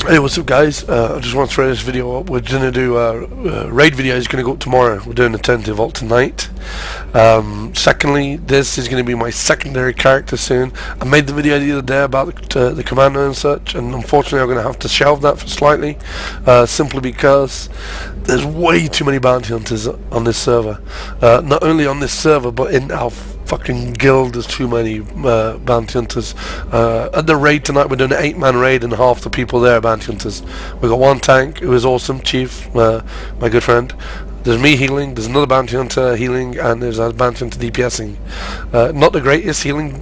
Hey, what's up guys? I just want to throw this video up. We're going to do raid video is going to go up tomorrow. We're doing a turn to vault tonight. Secondly, this is going to be my secondary character soon. I made the video the other day about the commando and such, and unfortunately I'm going to have to shelve that for slightly, simply because there's way too many bounty hunters on this server. Not only on this server, but in our fucking guild there's too many bounty hunters. At the raid tonight we're doing an 8-man raid, and half the people there are bounty hunters. We've got one tank who is awesome, Chief, my good friend. There's me healing, there's another bounty hunter healing, and there's a bounty hunter DPSing. Not the greatest healing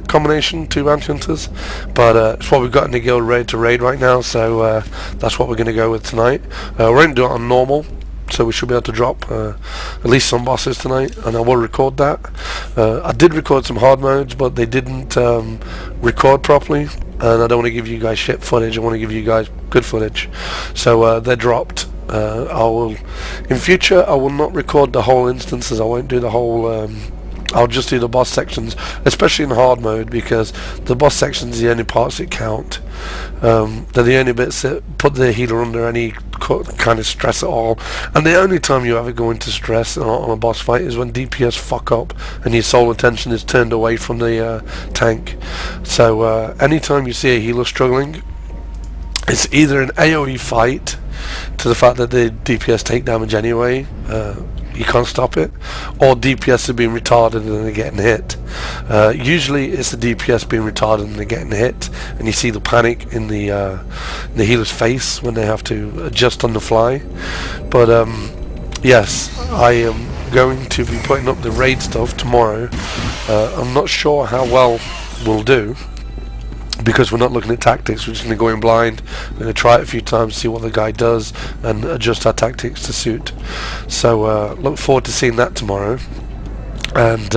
combination, 2 bounty hunters, but it's what we've got in the guild raid to raid right now, so that's what we're going to go with tonight. We're going to do it on normal, so we should be able to drop at least some bosses tonight, and I will record that. I did record some hard modes, but they didn't record properly, and I don't want to give you guys shit footage. I want to give you guys good footage, so they're dropped. In future I will not record the whole instances. I won't do the whole I'll just do the boss sections, especially in hard mode, because the boss sections are the only parts that count. They're the only bits that put the healer under any kind of stress at all, and the only time you ever go into stress on a boss fight is when DPS fuck up and your sole attention is turned away from the tank. So anytime you see a healer struggling, it's either an AoE fight to the fact that the DPS take damage anyway, you can't stop it, or DPS are being retarded and they're getting hit. Usually it's the DPS being retarded and they're getting hit, and you see the panic in the healer's face when they have to adjust on the fly. But yes, I am going to be putting up the raid stuff tomorrow. I'm not sure how well we'll do, because we're not looking at tactics. We're just going to go in blind. We're going to try it a few times, see what the guy does, and adjust our tactics to suit. So look forward to seeing that tomorrow. And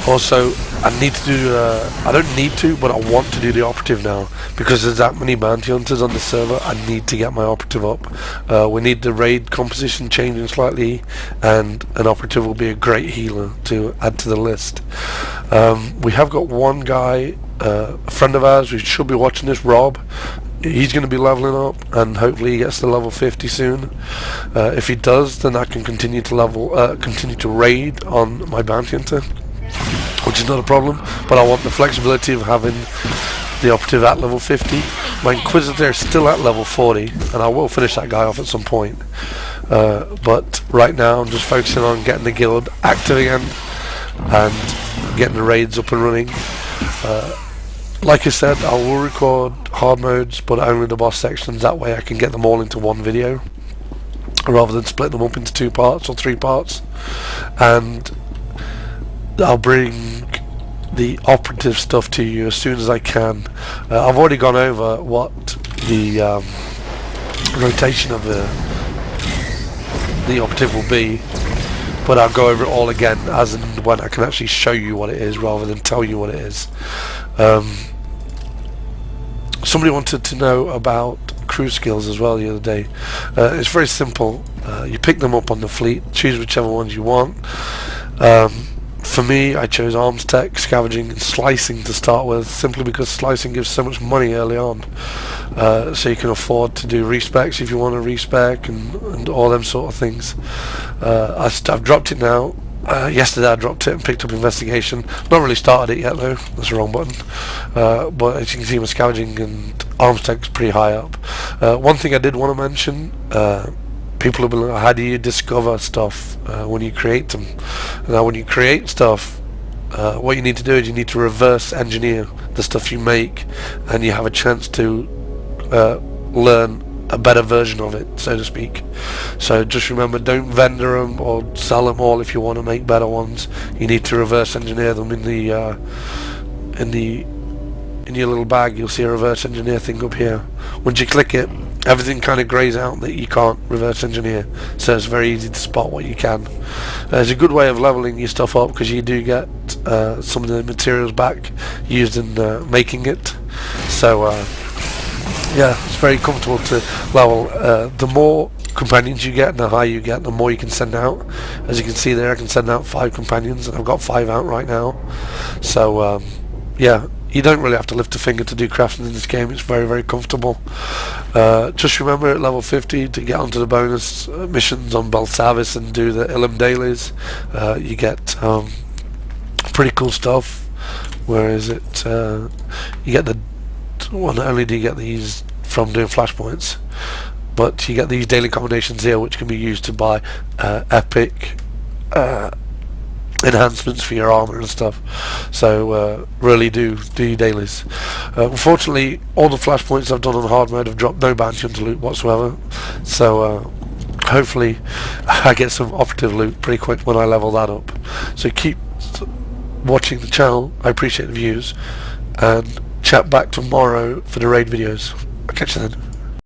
also, I need to do, I don't need to, but I want to do the operative now, because there's that many bounty hunters on the server. I need to get my operative up. We need the raid composition changing slightly, and an operative will be a great healer to add to the list. We have got one guy, a friend of ours who should be watching this, Rob. He's going to be leveling up, and hopefully he gets to level 50 soon. If he does, then I can continue to raid on my bounty hunter, which is not a problem, but I want the flexibility of having the operative at level 50. My Inquisitor is still at level 40, and I will finish that guy off at some point. But right now I'm just focusing on getting the guild active again and getting the raids up and running. Like I said, I will record hard modes, but only the boss sections. That way I can get them all into one video, rather than split them up into 2 parts or 3 parts. And I'll bring the operative stuff to you as soon as I can. I've already gone over what the rotation of the operative will be, but I'll go over it all again as and when I can actually show you what it is, rather than tell you what it is. Somebody wanted to know about crew skills as well the other day. It's very simple. You pick them up on the fleet, choose whichever ones you want. For me, I chose arms tech, scavenging and slicing to start with, simply because slicing gives so much money early on. So you can afford to do respecs if you want to respec and all them sort of things. I've dropped it now. Yesterday I dropped it and picked up investigation. Not really started it yet though, that's the wrong button. But as you can see, my scavenging and arms tech is pretty high up. One thing I did want to mention, people have been like, how do you discover stuff when you create them? Now when you create stuff, what you need to do is you need to reverse engineer the stuff you make, and you have a chance to learn a better version of it, so to speak. So just remember, don't vendor them or sell them all if you want to make better ones. You need to reverse engineer them. In your little bag you'll see a reverse engineer thing up here. Once you click it, everything kind of greys out that you can't reverse engineer, so it's very easy to spot what you can. It's a good way of leveling your stuff up, because you do get some of the materials back used in making it. So yeah, it's very comfortable to level. The more companions you get and the higher you get, the more you can send out. As you can see there, I can send out 5 companions, and I've got 5 out right now. So yeah, you don't really have to lift a finger to do crafting in this game. It's very, very comfortable. Just remember at level 50 to get onto the bonus missions on Belsavis and do the Ilum dailies. You get pretty cool stuff. Where is it? You get the... Well, not only do you get these from doing flashpoints, but you get these daily combinations here which can be used to buy epic enhancements for your armor and stuff. So really do your dailies. Unfortunately, all the flashpoints I've done on hard mode have dropped no bounty hunter loot whatsoever, so hopefully I get some operative loot pretty quick when I level that up. So keep watching the channel, I appreciate the views, and chat back tomorrow for the raid videos. I'll catch you then.